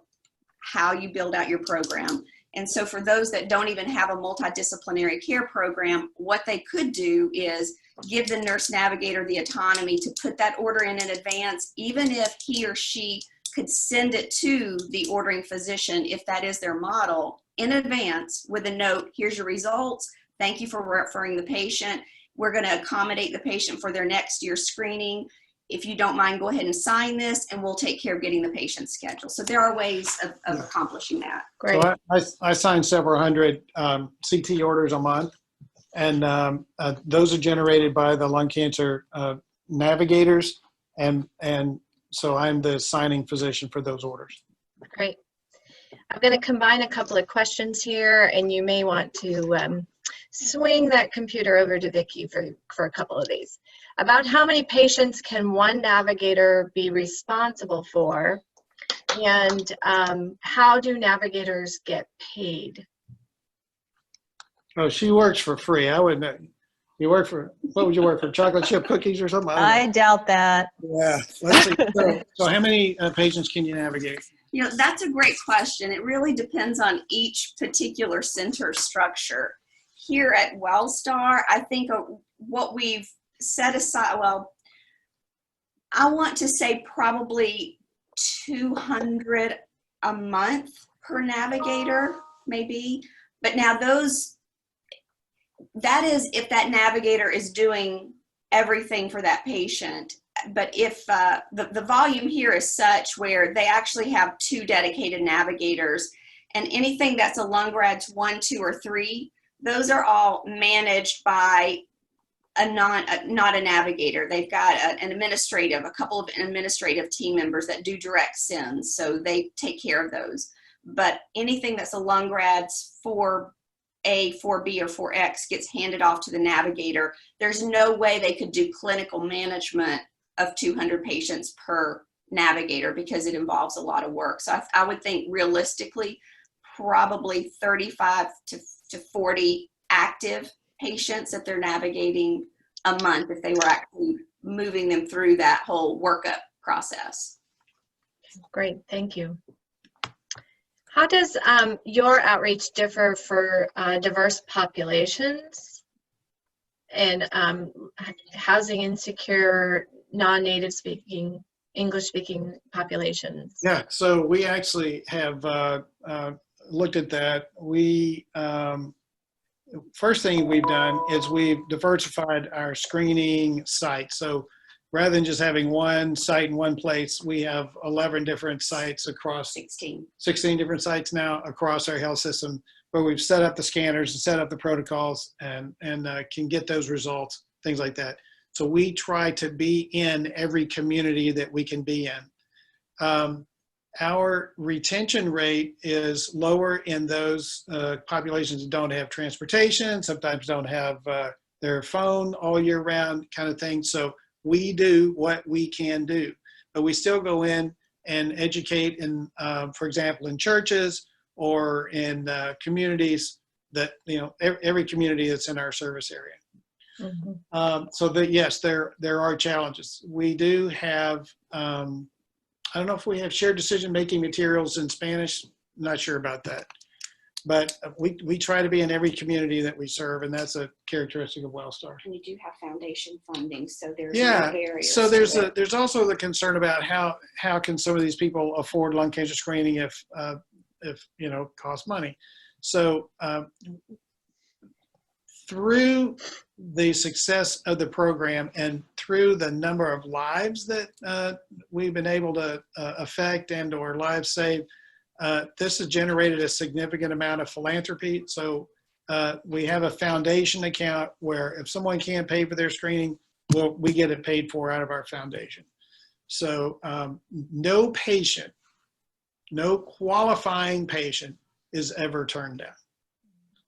how you build out your program. And so for those that don't even have a multidisciplinary care program, what they could do is give the nurse navigator the autonomy to put that order in advance, even if he or she could send it to the ordering physician, if that is their model, in advance with a note, here's your results. Thank you for referring the patient. We're going to accommodate the patient for their next year's screening. If you don't mind, go ahead and sign this and we'll take care of getting the patient scheduled. So there are ways of accomplishing that. Great. So I sign several hundred CT orders a month, and those are generated by the lung cancer navigators, and so I'm the signing physician for those orders. Great. I'm going to combine a couple of questions here, and you may want to swing that computer over to Vicki for a couple of these. About how many patients can one navigator be responsible for, and how do navigators get paid? Oh, she works for free. I wouldn't. You work for, what would you work for? Chocolate chip cookies or something? I doubt that. Yeah. Let's see. So how many patients can you navigate? You know, that's a great question. It really depends on each particular center structure. Here at WellStar, I think what we've set aside, well, I want to say probably 200 a month per navigator, maybe. But now that is if that navigator is doing everything for that patient. But if the volume here is such where they actually have 2 dedicated navigators, and anything that's a lung grads 1, 2, or 3, those are all managed by not a navigator. They've got a couple of administrative team members that do direct sends, so they take care of those. But anything that's a lung grads 4A, 4B, or 4X gets handed off to the navigator. There's no way they could do clinical management of 200 patients per navigator because it involves a lot of work. So I would think realistically, probably 35 to 40 active patients that they're navigating a month if they were actually moving them through that whole workup process. Great, thank you. How does your outreach differ for diverse populations and housing insecure, non-native speaking, English speaking populations? Yeah, so we actually have looked at that. We first thing we've done is we've diversified our screening sites. So rather than just having one site in one place, we have 11 different sites across 16 different sites now across our health system, where we've set up the scanners and set up the protocols and can get those results, things like that. So we try to be in every community that we can be in. Our retention rate is lower in those populations that don't have transportation, sometimes don't have their phone all year round kind of thing. So we do what we can do, but we still go in and educate in, for example, in churches or in communities that, every community that's in our service area. Mm-hmm. So that, yes, there are challenges. We do have, I don't know if we have shared decision-making materials in Spanish. I'm not sure about that. But we try to be in every community that we serve, and that's a characteristic of WellStar. And you do have foundation funding, so there's no barriers. So there's also the concern about how can some of these people afford lung cancer screening if it costs money. So through the success of the program and through the number of lives that we've been able to affect and or lives save, this has generated a significant amount of philanthropy. So we have a foundation account where if someone can't pay for their screening, we get it paid for out of our foundation. So no patient, no qualifying patient is ever turned down.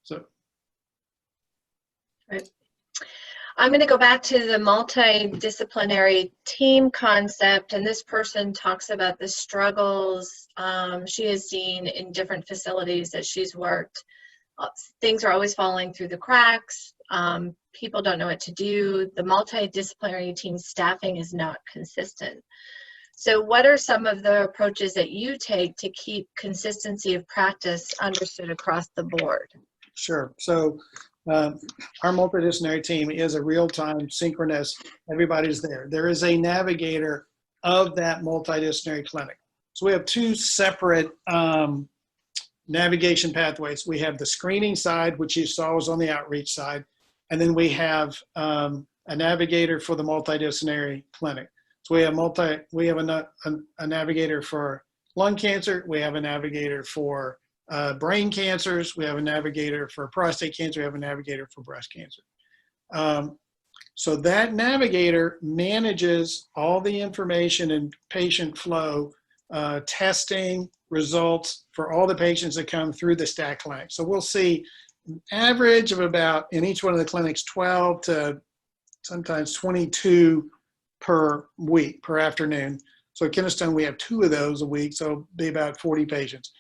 So. Right. I'm going to go back to the multidisciplinary team concept, and this person talks about the struggles she has seen in different facilities that she's worked. Things are always falling through the cracks. People don't know what to do. The multidisciplinary team staffing is not consistent. So what are some of the approaches that you take to keep consistency of practice understood across the board? Sure. So our multidisciplinary team is a real-time synchronous, everybody's there. There is a navigator of that multidisciplinary clinic. So we have two separate navigation pathways. We have the screening side, which you saw was on the outreach side, and then we have a navigator for the multidisciplinary clinic. So we have a navigator for lung cancer, we have a navigator for brain cancers, we have a navigator for prostate cancer, we have a navigator for breast cancer. So that navigator manages all the information and patient flow, testing, results for all the patients that come through the STAC clinic. So we'll see an average of about, in each one of the clinics, 12 to sometimes 22 per week, per afternoon. So at Kennestone, we have 2 of those a week, so it'll be about 40 patients.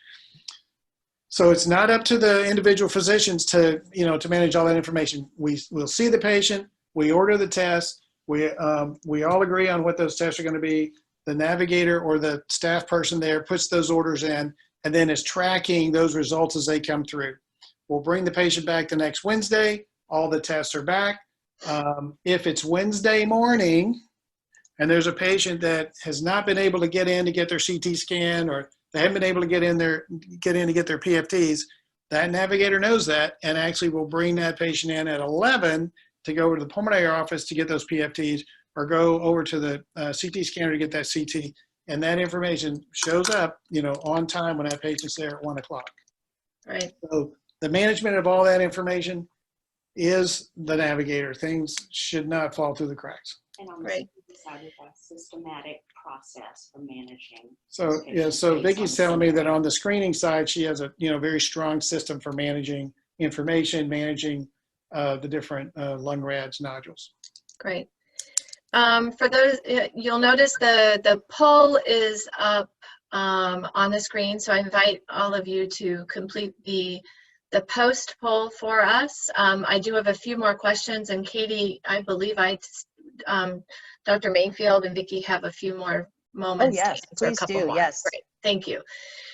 So it's not up to the individual physicians to manage all that information. We'll see the patient, we order the test, we all agree on what those tests are going to be. The navigator or the staff person there puts those orders in and then is tracking those results as they come through. We'll bring the patient back the next Wednesday. All the tests are back. If it's Wednesday morning and there's a patient that has not been able to get in to get their CT scan, or they haven't been able to get in to get their PFTs, that navigator knows that and actually will bring that patient in at 11 to go over to the pulmonary office to get those PFTs, or go over to the CT scanner to get that CT. And that information shows up, on time when that patient's there at 1 o'clock. Right. So the management of all that information is the navigator. Things should not fall through the cracks. And on the side, we've got a systematic process for managing. So yeah, so Vicki's telling me that on the screening side, she has a very strong system for managing information, managing the different lung RADs nodules. Great. For those, you'll notice the poll is up on the screen. So I invite all of you to complete the post poll for us. I do have a few more questions, and Katie, I believe Dr. Mayfield and Vicki have a few more moments Oh, yes, to answer a please couple do, more. yes. Great, thank you.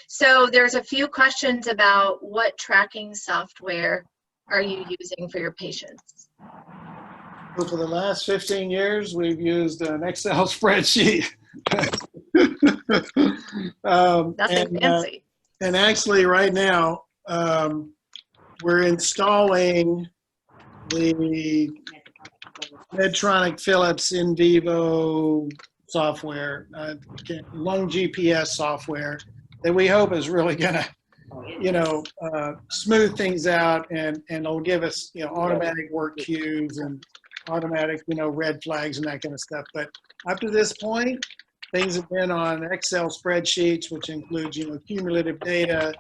So there's a few questions about what tracking software are you using for your patients? So for the last 15 years, we've used an Excel spreadsheet. Nothing fancy. And actually right now, we're installing the Medtronic Philips in vivo software, Lung GPS software, that we hope is really gonna, smooth things out, and it'll give us, automatic work queues and automatic, red flags and that kind of stuff. But up to this point, things have been on Excel spreadsheets, which includes, cumulative data,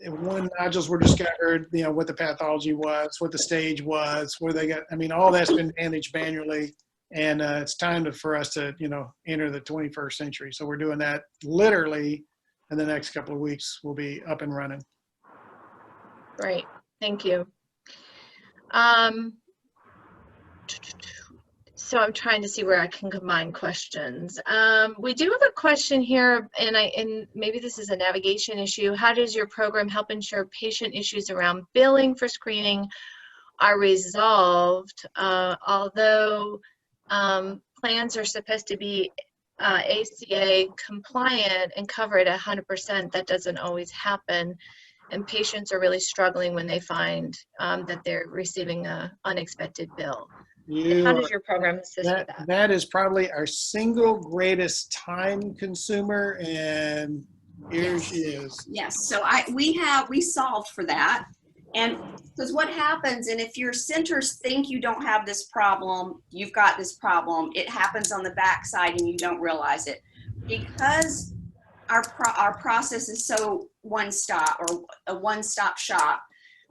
when nodules were discovered, what the pathology was, what the stage was, where they got, all that's been managed manually. And it's time for us to, enter the 21st century. So we're doing that literally in the next couple of weeks. We'll be up and running. Great, thank you. So I'm trying to see where I can combine questions. We do have a question here, and maybe this is a navigation issue. How does your program help ensure patient issues around billing for screening are resolved? Although plans are supposed to be ACA compliant and cover it 100%, that doesn't always happen. And patients are really struggling when they find that they're receiving an unexpected bill. How does your program assist with that? That is probably our single greatest time consumer, and here she is. Yes, so we solved for that. And because what happens, and if your centers think you don't have this problem, you've got this problem, it happens on the backside and you don't realize it. Because our process is so one-stop, or a one-stop shop,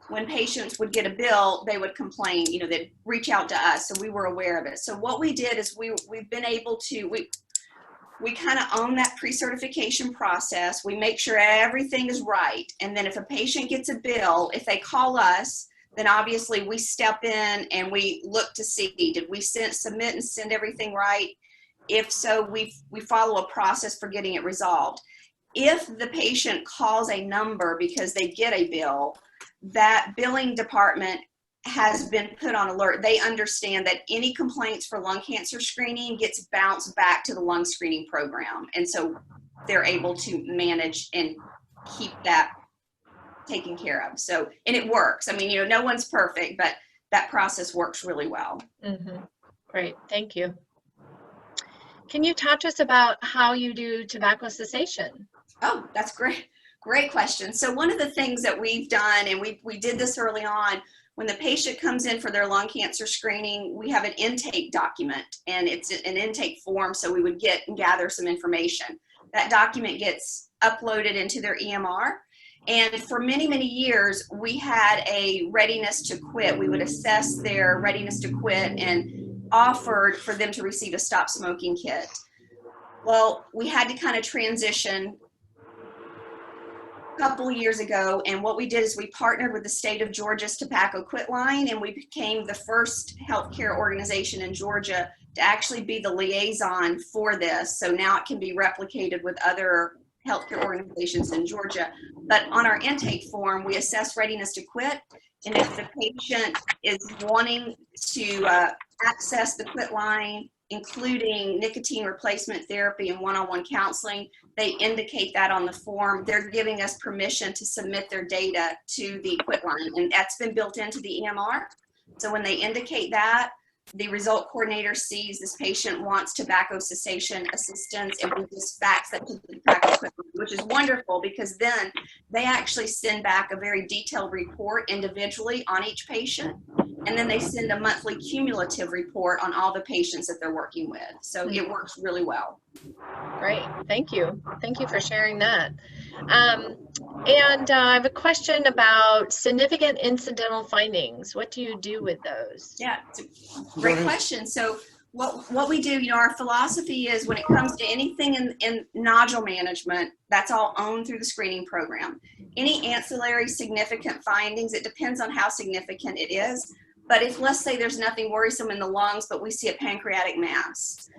when patients would get a bill, they would complain, they'd reach out to us, so we were aware of it. So what we did is we've been able to, we kind of own that pre-certification process. We make sure everything is right. And then if a patient gets a bill, if they call us, then obviously we step in and we look to see, did we submit and send everything right? If so, we follow a process for getting it resolved. If the patient calls a number because they get a bill, that billing department has been put on alert. They understand that any complaints for lung cancer screening gets bounced back to the lung screening program. And so they're able to manage and keep that taken care of. So, and it works. No one's perfect, but that process works really well. Mm-hmm. Great, thank you. Can you talk to us about how you do tobacco cessation? Oh, that's great. Great question. So one of the things that we've done, and we did this early on, when the patient comes in for their lung cancer screening, we have an intake document, and it's an intake form, so we would get and gather some information. That document gets uploaded into their EMR, and for many, many years, we had a readiness to quit. We would assess their readiness to quit and offered for them to receive a stop smoking kit. Well, we had to kind of transition couple years ago, and what we did is we partnered with the state of Georgia's Tobacco Quit Line, and we became the first healthcare organization in Georgia to actually be the liaison for this. So now it can be replicated with other healthcare organizations in Georgia. But on our intake form, we assess readiness to quit, and if the patient is wanting to access the quit line, including nicotine replacement therapy and one-on-one counseling, they indicate that on the form. They're giving us permission to submit their data to the quit line, and that's been built into the EMR. So when they indicate that, the result coordinator sees this patient wants tobacco cessation assistance, and we just fax that to the tobacco quit line, which is wonderful because then they actually send back a very detailed report individually on each patient. And then they send a monthly cumulative report on all the patients that they're working with. So it works really well. Great, thank you. Thank you for sharing that. And I have a question about significant incidental findings. What do you do with those? Yeah, it's a great question. So What we do, our philosophy is when it comes to anything in nodule management, that's all owned through the screening program. Any ancillary significant findings, it depends on how significant it is. But if, let's say, there's nothing worrisome in the lungs, but we see a pancreatic mass,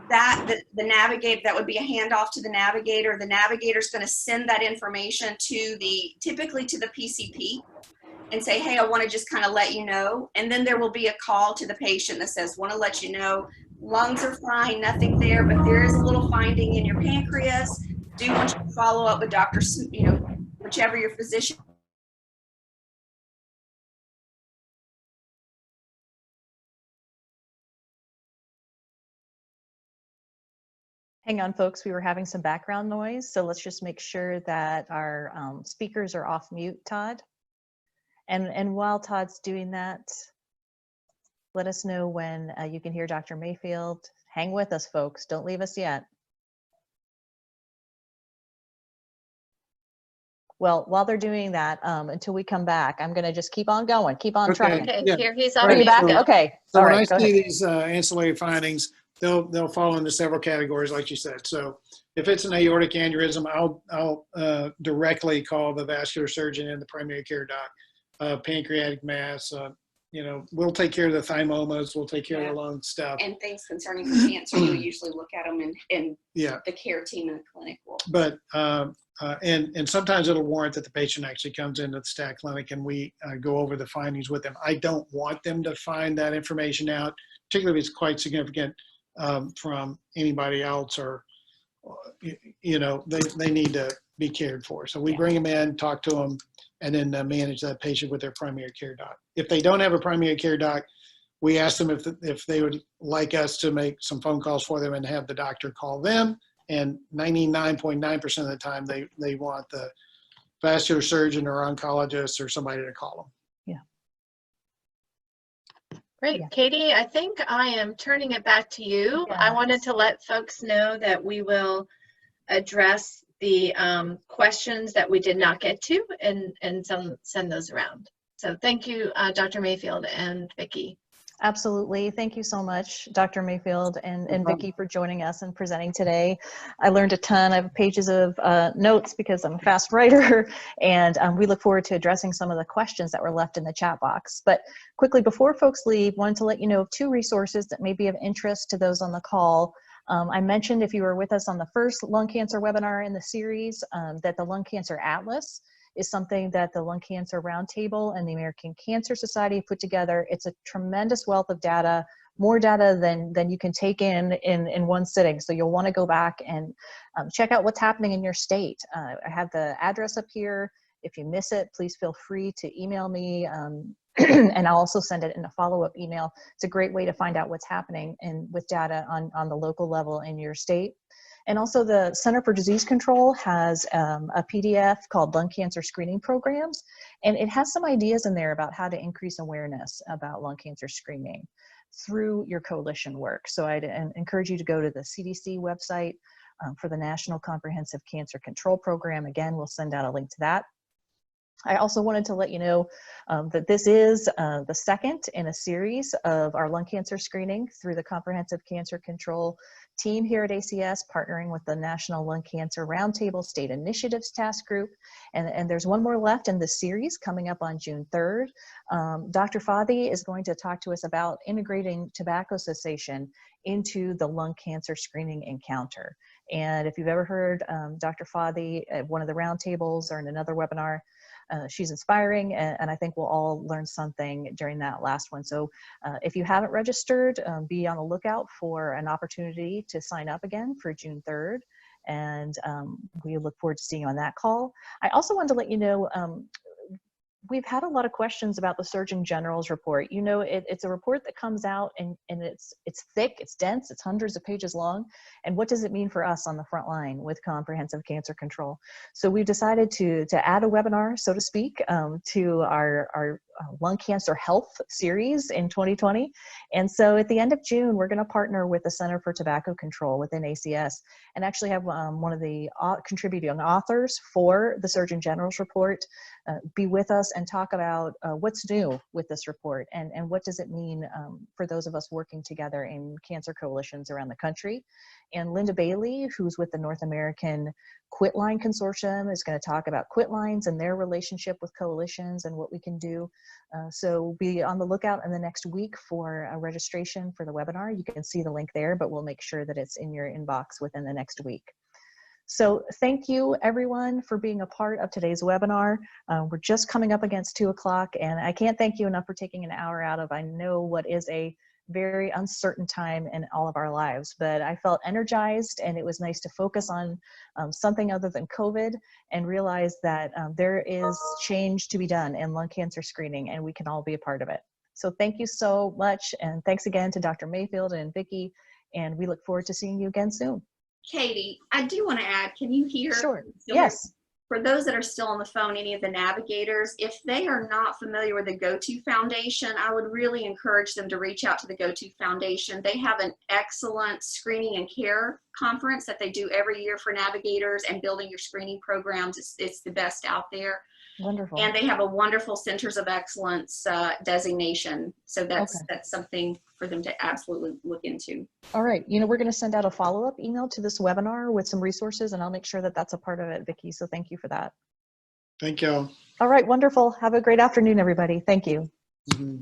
the navigator, that would be a handoff to the navigator. The navigator's going to send that information typically to the PCP and say, hey, I want to just kind of let you know. And then there will be a call to the patient that says, want to let you know, lungs are fine, nothing there, but there is a little finding in your pancreas. Do want you to follow up with Dr. Whichever your physician. Hang on, folks, we were having some background noise, so let's just make sure that our speakers are off mute, Todd. And while Todd's doing that, let us know when you can hear Dr. Mayfield. Hang with us, folks. Don't leave us yet. Well, while they're doing that, until we come back, I'm going to just keep on going, keep on trying. Okay, Yeah. here he's Right. on Are you mute back? now. Okay. So All when right, I go see ahead. these ancillary findings, they'll fall into several categories, like you said. So if it's an aortic aneurysm, I'll directly call the vascular surgeon and the primary care doc. Pancreatic mass, we'll take care of the thymomas, we'll take care of the lung stuff. And things concerning the cancer, you usually look at them and Yeah. the care team in the clinic will. But and sometimes it'll warrant that the patient actually comes into the STAT clinic and we go over the findings with them. I don't want them to find that information out, particularly if it's quite significant from anybody else, or they need to be cared for. So we bring them in, talk to them, and then manage that patient with their primary care doc. If they don't have a primary care doc, we ask them if they would like us to make some phone calls for them and have the doctor call them. And 99.9% of the time, they want the vascular surgeon or oncologist or somebody to call them. Great. Yeah. Katie, I think I am turning it back to you. I wanted to let folks know that we will address the questions that we did not get to and send those around. So thank you, Dr. Mayfield and Vicki. Absolutely. Thank you so much, Dr. Mayfield and Vicki, for joining us and presenting today. I learned a ton. I have pages of notes because I'm a fast writer, and we look forward to addressing some of the questions that were left in the chat box. But quickly, before folks leave, wanted to let you know of 2 resources that may be of interest to those on the call. I mentioned, if you were with us on the first lung cancer webinar in the series, that the Lung Cancer Atlas is something that the Lung Cancer Roundtable and the American Cancer Society put together. It's a tremendous wealth of data, more data than you can take in one sitting. So you'll want to go back and check out what's happening in your state. I have the address up here. If you miss it, please feel free to email me, and I'll also send it in a follow-up email. It's a great way to find out what's happening with data on the local level in your state. And also the Center for Disease Control has a PDF called Lung Cancer Screening Programs, and it has some ideas in there about how to increase awareness about lung cancer screening through your coalition work. So I'd encourage you to go to the CDC website for the National Comprehensive Cancer Control Program. Again, we'll send out a link to that. I also wanted to let you know that this is the second in a series of our lung cancer screening through the Comprehensive Cancer Control team here at ACS, partnering with the National Lung Cancer Roundtable State Initiatives Task Group. And there's one more left in this series coming up on June 3rd. Dr. Fadi is going to talk to us about integrating tobacco cessation into the lung cancer screening encounter. And if you've ever heard Dr. Fadi at one of the roundtables or in another webinar, she's inspiring, and I think we'll all learn something during that last one. So if you haven't registered, be on the lookout for an opportunity to sign up again for June 3rd. And we look forward to seeing you on that call. I also wanted to let you know, we've had a lot of questions about the Surgeon General's report. You know, it's a report that comes out and it's thick, it's dense, it's hundreds of pages long. And what does it mean for us on the front line with comprehensive cancer control? So we've decided to add a webinar, so to speak, to our lung cancer health series in 2020. And so at the end of June, we're going to partner with the Center for Tobacco Control within ACS and actually have one of the contributing authors for the Surgeon General's report be with us and talk about what's new with this report and what does it mean for those of us working together in cancer coalitions around the country. And Linda Bailey, who's with the North American Quitline Consortium, is going to talk about quitlines and their relationship with coalitions and what we can do. So be on the lookout in the next week for a registration for the webinar. You can see the link there, but we'll make sure that it's in your inbox within the next week. So thank you everyone for being a part of today's webinar. We're just coming up against 2 o'clock, and I can't thank you enough for taking an hour out of, I know what is a very uncertain time in all of our lives, but I felt energized, and it was nice to focus on something other than COVID and realize that there is change to be done in lung cancer screening, and we can all be a part of it. So thank you so much, and thanks again to Dr. Mayfield and Vicki, and we look forward to seeing you again soon. Katie, I do want to add, can you hear? Sure. Yes. For those that are still on the phone, any of the navigators, if they are not familiar with the GoTo Foundation, I would really encourage them to reach out to the GoTo Foundation. They have an excellent screening and care conference that they do every year for navigators and building your screening programs. It's the best out there. Wonderful. And they have a wonderful Centers of Excellence designation. So that's something for them to absolutely look into. All right. You know, we're going to send out a follow-up email to this webinar with some resources, and I'll make sure that that's a part of it, Vicki. So thank you for that. Thank you all. All right. Wonderful. Have a great afternoon, everybody. Thank you. Mm-hmm.